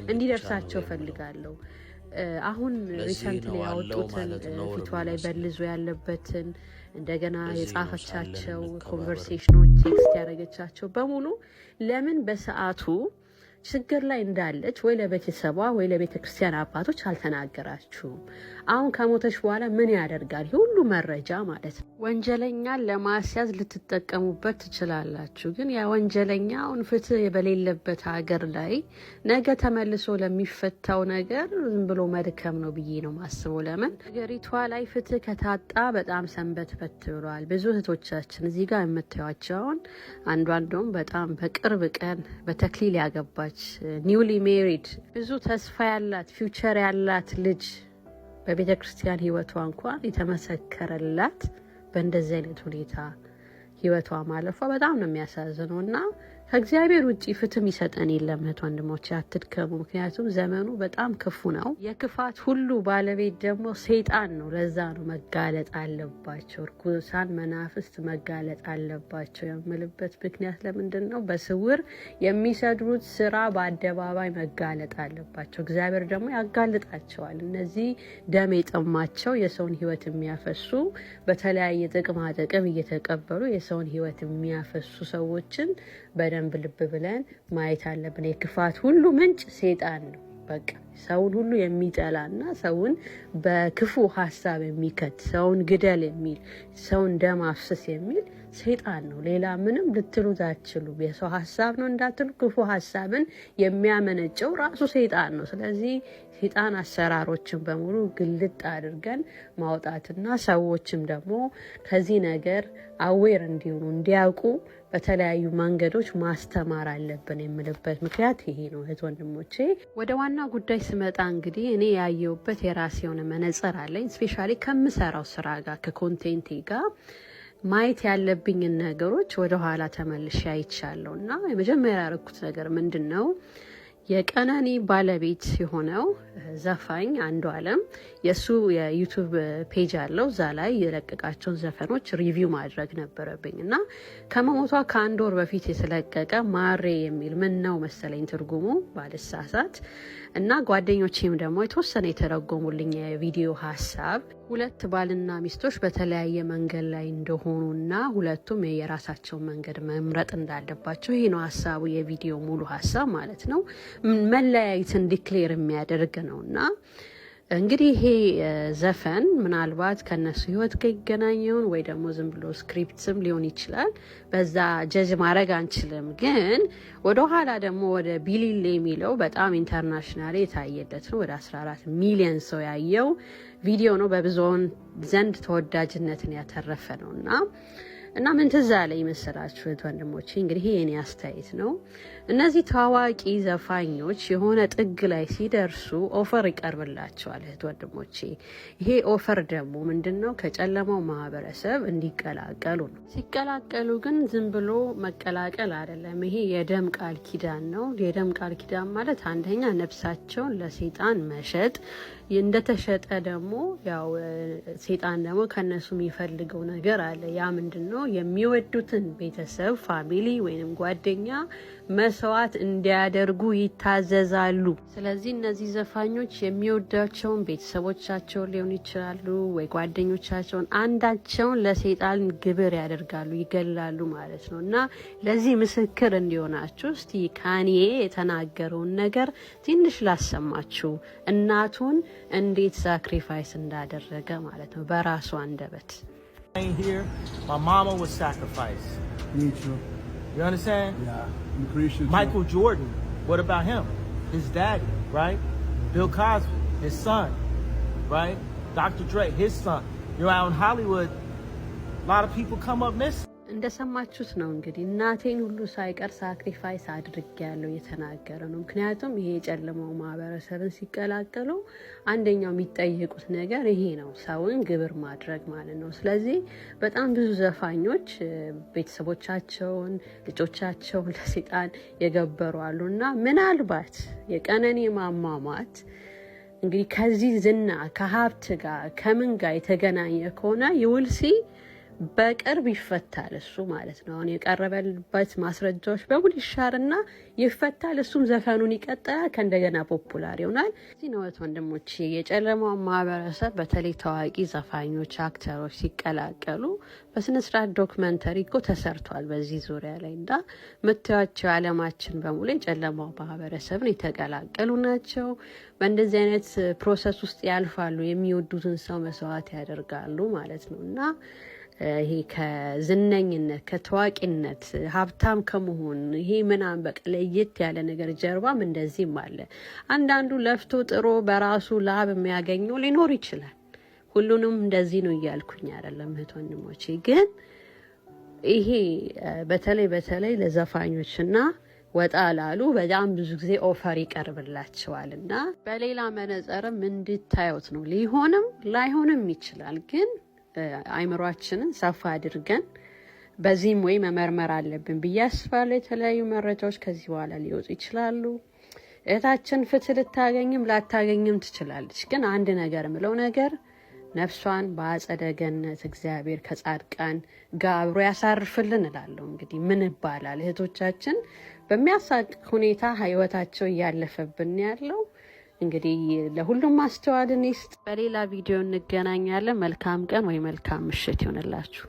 እንዲደርሳቸው ፈልጋለሁ። አሁን ሪሰንትሊ ያወጡትን ፊቷ ላይ በልዞ ያለበትን እንደገና የጻፈቻቸው ኮንቨርሴሽኖች ቴክስት ያደረገቻቸው በሙሉ ለምን በሰዓቱ ችግር ላይ እንዳለች ወይ ለቤተሰቧ ወይ ለቤተ ክርስቲያን አባቶች አልተናገራችሁም? አሁን ከሞተች በኋላ ምን ያደርጋል? ሁሉ መረጃ ማለት ነው። ወንጀለኛን ለማስያዝ ልትጠቀሙበት ትችላላችሁ። ግን ያ ወንጀለኛውን ፍትህ በሌለበት ሀገር ላይ ነገ ተመልሶ ለሚፈታው ነገር ዝም ብሎ መድከም ነው ብዬ ነው ማስበው። ለምን ሀገሪቷ ላይ ፍትህ ከታጣ በጣም ሰንበት በት ብሏል። ብዙ እህቶቻችን እዚህ ጋር የምታዩዋቸውን አንዷ እንደውም በጣም በቅርብ ቀን በተክሊል ያገባች ኒውሊ ሜሪድ ብዙ ተስፋ ያላት ፊውቸር ያላት ልጅ በቤተ ክርስቲያን ህይወቷ እንኳን የተመሰከረላት በእንደዚህ አይነት ሁኔታ ህይወቷ ማለፏ በጣም ነው የሚያሳዝነው። እና ከእግዚአብሔር ውጪ ፍትህ ይሰጠን የለም። እህት ወንድሞቼ አትድከሙ። ምክንያቱም ዘመኑ በጣም ክፉ ነው። የክፋት ሁሉ ባለቤት ደግሞ ሰይጣን ነው። ለዛ ነው መጋለጥ አለባቸው፣ እርኩሳን መናፍስት መጋለጥ አለባቸው የምልበት ምክንያት ለምንድን ነው? በስውር የሚሰድሩት ስራ በአደባባይ መጋለጥ አለባቸው። እግዚአብሔር ደግሞ ያጋልጣቸዋል። እነዚህ ደም የጠማቸው የሰውን ህይወት የሚያፈሱ በተለያየ ጥቅማ ጥቅም እየተቀበሉ የሰውን ህይወት የሚያፈሱ ሰዎችን በደንብ ልብ ብለን ማየት አለብን። የክፋት ሁሉ ምንጭ ሰይጣን ነው። በቃ ሰውን ሁሉ የሚጠላና ሰውን በክፉ ሀሳብ የሚከት ሰውን ግደል የሚል ሰውን ደም አፍስስ የሚል ሰይጣን ነው። ሌላ ምንም ልትሉት አትችሉም። የሰው ሀሳብ ነው እንዳትሉ፣ ክፉ ሀሳብን የሚያመነጨው ራሱ ሰይጣን ነው። ስለዚህ ሰይጣን አሰራሮችን በሙሉ ግልጥ አድርገን ማውጣትና ሰዎችም ደግሞ ከዚህ ነገር አዌር እንዲሆኑ እንዲያውቁ በተለያዩ መንገዶች ማስተማር አለብን የምልበት ምክንያት ይሄ ነው። እህት ወንድሞቼ ወደ ዋና ጉዳይ ስመጣ እንግዲህ እኔ ያየሁበት የራሴ የሆነ መነጽር አለኝ። ስፔሻሊ ከምሰራው ስራ ጋር ከኮንቴንቴ ጋር ማየት ያለብኝን ነገሮች ወደ ኋላ ተመልሼ አይቻለሁ። እና የመጀመሪያ ያደረኩት ነገር ምንድን ነው? የቀነኒ ባለቤት የሆነው ዘፋኝ አንዱዓለም የሱ የዩቲዩብ ፔጅ አለው። እዛ ላይ የለቀቃቸውን ዘፈኖች ሪቪው ማድረግ ነበረብኝ እና ከመሞቷ ከአንድ ወር በፊት የተለቀቀ ማሬ የሚል ምን ነው መሰለኝ ትርጉሙ ባልሳሳት፣ እና ጓደኞቼም ደግሞ የተወሰነ የተረጎሙልኝ የቪዲዮ ሀሳብ ሁለት ባልና ሚስቶች በተለያየ መንገድ ላይ እንደሆኑና ሁለቱም የራሳቸውን መንገድ መምረጥ እንዳለባቸው ይሄ ነው ሀሳቡ፣ የቪዲዮ ሙሉ ሀሳብ ማለት ነው። መለያየትን ዲክሌር የሚያደርግ ነውና እንግዲህ ይሄ ዘፈን ምናልባት ከነሱ ህይወት ጋር ይገናኘውን ወይ ደግሞ ዝም ብሎ ስክሪፕትም ሊሆን ይችላል። በዛ ጀጅ ማድረግ አንችልም። ግን ወደ ኋላ ደግሞ ወደ ቢሊሌ የሚለው በጣም ኢንተርናሽናል የታየለት ነው። ወደ 14 ሚሊዮን ሰው ያየው ቪዲዮ ነው። በብዙውን ዘንድ ተወዳጅነትን ያተረፈ ነውና እና ምን ትዝ አለኝ መሰላችሁ እህት ወንድሞቼ፣ እንግዲህ ይሄ የኔ አስተያየት ነው። እነዚህ ታዋቂ ዘፋኞች የሆነ ጥግ ላይ ሲደርሱ ኦፈር ይቀርብላቸዋል እህት ወንድሞቼ። ይሄ ኦፈር ደግሞ ምንድነው? ከጨለማው ማህበረሰብ እንዲቀላቀሉ ነው። ሲቀላቀሉ ግን ዝም ብሎ መቀላቀል አይደለም። ይሄ የደም ቃል ኪዳን ነው። የደም ቃል ኪዳን ማለት አንደኛ ነፍሳቸውን ለሰይጣን መሸጥ፣ እንደተሸጠ ደግሞ ያው ሰይጣን ደግሞ ከነሱ የሚፈልገው ነገር አለ። ያ ምንድነው? የሚወዱትን ቤተሰብ ፋሚሊ ወይንም ጓደኛ መስዋዕት እንዲያደርጉ ይታዘዛሉ። ስለዚህ እነዚህ ዘፋኞች የሚወዳቸውን ቤተሰቦቻቸውን ሊሆን ይችላሉ ወይ ጓደኞቻቸውን አንዳቸውን ለሰይጣን ግብር ያደርጋሉ፣ ይገላሉ ማለት ነው። እና ለዚህ ምስክር እንዲሆናችሁ እስቲ ካኒዬ የተናገረውን ነገር ትንሽ ላሰማችሁ። እናቱን እንዴት ሳክሪፋይስ እንዳደረገ ማለት ነው በራሱ አንደበት። Here, my mama was sacrificed. Me too. You understand? Yeah, I'm pretty sure. Michael Jordan, what about him? His daddy, right? Bill Cosby, his son, right? Dr. Dre, his son. You're out in Hollywood, a lot of people come up missing. እንደሰማችሁት ነው እንግዲህ እናቴን ሁሉ ሳይቀር ሳክሪፋይስ አድርጌያለሁ የተናገረ ነው። ምክንያቱም ይሄ የጨለማው ማህበረሰብን ሲቀላቀሉ አንደኛው የሚጠየቁት ነገር ይሄ ነው፣ ሰውን ግብር ማድረግ ማለት ነው። ስለዚህ በጣም ብዙ ዘፋኞች ቤተሰቦቻቸውን፣ ልጆቻቸውን ለሰይጣን የገበሩ አሉና ምናልባት የቀነኒ ማማማት እንግዲህ ከዚህ ዝና ከሀብት ጋር ከምን ጋር የተገናኘ ከሆነ ይውልሲ በቅርብ ይፈታል እሱ ማለት ነው። አሁን የቀረበበት ማስረጃዎች በሙሉ ይሻርና ይፈታል። እሱም ዘፈኑን ይቀጥላል፣ ከእንደገና ፖፑላር ይሆናል። እዚህ ነው ወንድሞቼ የጨለማው ማህበረሰብ በተለይ ታዋቂ ዘፋኞች፣ አክተሮች ሲቀላቀሉ በስነስርዓት ዶክመንተሪ እኮ ተሰርቷል በዚህ ዙሪያ ላይ እና ምታያቸው ዓለማችን በሙሉ የጨለማው ማህበረሰብን የተቀላቀሉ ናቸው። በእንደዚህ አይነት ፕሮሰስ ውስጥ ያልፋሉ። የሚወዱትን ሰው መስዋዕት ያደርጋሉ ማለት ነው እና ይሄ ከዝነኝነት ከታዋቂነት ሀብታም ከመሆን ይሄ ምናምን በቃ ለየት ያለ ነገር ጀርባም እንደዚህም አለ። አንዳንዱ ለፍቶ ጥሮ በራሱ ላብ የሚያገኘው ሊኖር ይችላል። ሁሉንም እንደዚህ ነው እያልኩኝ አይደለም እህት ወንድሞቼ፣ ግን ይሄ በተለይ ለዘፋኞችና ወጣ ላሉ በጣም ብዙ ጊዜ ኦፈር ይቀርብላቸዋል እና በሌላ መነጽርም እንድታዩት ነው። ሊሆንም ላይሆንም ይችላል፣ ግን አይምሯችንን ሰፋ አድርገን በዚህም ወይ መመርመር አለብን ብዬ አስባለሁ። የተለያዩ መረጃዎች ከዚህ በኋላ ሊወጡ ይችላሉ። እህታችን ፍትህ ልታገኝም ላታገኝም ትችላለች። ግን አንድ ነገር ምለው ነገር ነፍሷን በአጸደ ገነት እግዚአብሔር ከጻድቃን ጋር አብሮ ያሳርፍልን እላለሁ። እንግዲህ ምን ይባላል፣ እህቶቻችን በሚያሳቅ ሁኔታ ህይወታቸው እያለፈብን ያለው። እንግዲህ ለሁሉም ማስተዋልን ይስጥ። በሌላ ቪዲዮ እንገናኛለን። መልካም ቀን ወይ መልካም ምሽት ይሆንላችሁ።